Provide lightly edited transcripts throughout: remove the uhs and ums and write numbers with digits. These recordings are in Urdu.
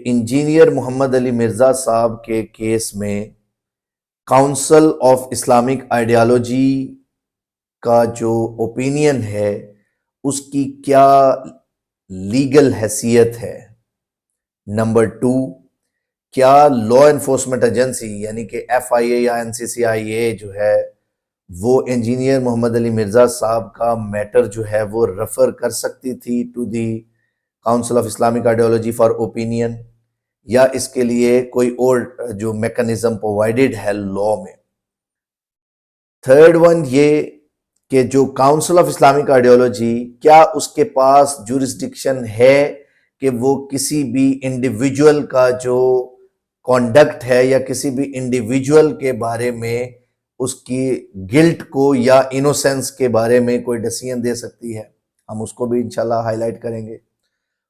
انجینئر محمد علی مرزا صاحب کے کیس میں کاؤنسل آف اسلامک آئیڈیالوجی کا جو اوپینین ہے اس کی کیا لیگل حیثیت ہے۔ نمبر 2، کیا لا انفورسمنٹ ایجنسی یعنی کہ ایف آئی اے یا این سی سی آئی اے جو ہے وہ انجینئر محمد علی مرزا صاحب کا میٹر جو ہے وہ ریفر کر سکتی تھی to the council of Islamic ideology for opinion, یا اس کے لیے کوئی اور جو میکنزم پرووائڈڈ ہے لا میں۔ تھرڈ ون یہ کہ جو کاؤنسل آف اسلامک آئیڈیالوجی کیا اس کے پاس جورسڈکشن ہے کہ وہ کسی بھی انڈیویجول کا جو کانڈکٹ ہے یا کسی بھی انڈیویجول کے بارے میں اس کی گلٹ کو یا انوسینس کے بارے میں کوئی ڈیسیژن دے سکتی ہے۔ ہم اس کو بھی انشاءاللہ ہائی لائٹ کریں گے۔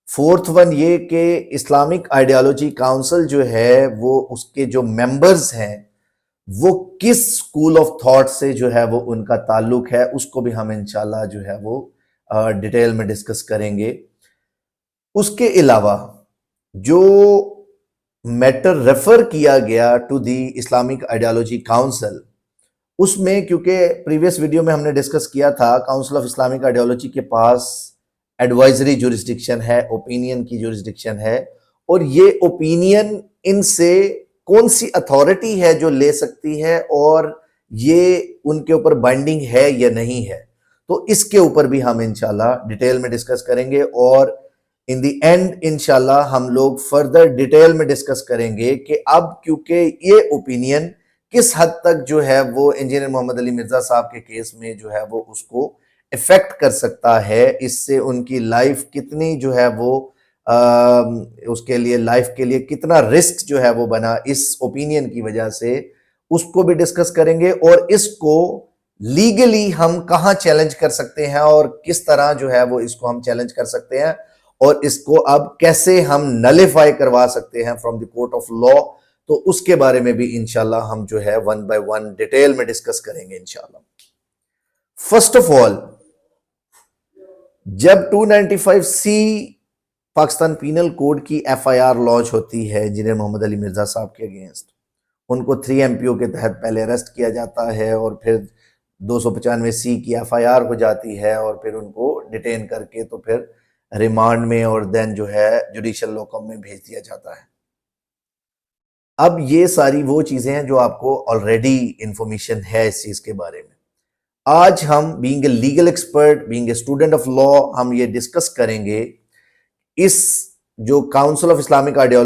فورتھ ون یہ کہ اسلامک آئیڈیالوجی کاؤنسل جو ہے وہ اس کے جو ممبرز ہیں وہ کس اسکول آف تھاٹ سے جو ہے وہ ان کا تعلق ہے، اس کو بھی ہم انشاءاللہ جو ہے وہ ڈیٹیل میں ڈسکس کریں گے۔ اس کے علاوہ جو میٹر ریفر کیا گیا to the Islamic ideology council, اس میں کیونکہ پریویس ویڈیو میں ہم نے ڈسکس کیا تھا کاؤنسل آف اسلامک آئیڈیالوجی کے پاس ایڈوائزری جورسڈکشن ہے، اوپینین کی جورسڈکشن ہے، اور یہ اوپینین ان سے کون سی اتھارٹی ہے جو لے سکتی ہے اور یہ ان کے اوپر بائنڈنگ ہے یا نہیں ہے، تو اس کے اوپر بھی ہم انشاءاللہ ڈیٹیل میں ڈسکس کریں گے، اور ان دی اینڈ انشاءاللہ ہم لوگ فردر ڈیٹیل میں ڈسکس کریں گے کہ اب کیونکہ یہ اوپینین کس حد تک جو ہے وہ انجینئر محمد علی مرزا صاحب کے کیس میں جو ہے وہ اس کو افیکٹ کر سکتا ہے، اس سے ان کی لائف کتنی جو ہے وہ اس کے لیے لائف کے لیے کتنا رسک جو ہے وہ بنا اس اوپینین کی وجہ سے، اس کو بھی ڈسکس کریں گے، اور اس کو لیگلی ہم کہاں چیلنج کر سکتے ہیں اور کس طرح جو ہے وہ اس کو ہم چیلنج کر سکتے ہیں، اور اس کو اب کیسے ہم نلیفائی کروا سکتے ہیں from the court of law, تو اس کے بارے میں بھی انشاءاللہ ہم جو ہے ون بائی ون ڈیٹیل میں ڈسکس کریں گے انشاءاللہ۔ فرسٹ آف آل، جب 295C پاکستان پینل کوڈ کی ایف آئی آر لانچ ہوتی ہے انجینئر محمد علی مرزا صاحب کے اگینسٹ، ان کو 3 MPO کے تحت پہلے اریسٹ کیا جاتا ہے، اور پھر 295C کی ایف آئی آر ہو جاتی ہے، اور پھر ان کو ڈیٹین کر کے تو پھر ریمانڈ میں اور دین جو ہے جوڈیشل لوکم میں بھیج دیا جاتا ہے۔ اب یہ ساری وہ چیزیں ہیں جو آپ کو آلریڈی انفارمیشن ہے اس چیز کے بارے میں۔ آج ہم being a legal expert, being a student of law, ہم یہ ڈسکس کریں گے اس جو کاؤنسل آف اسلامک آئیڈیالوجی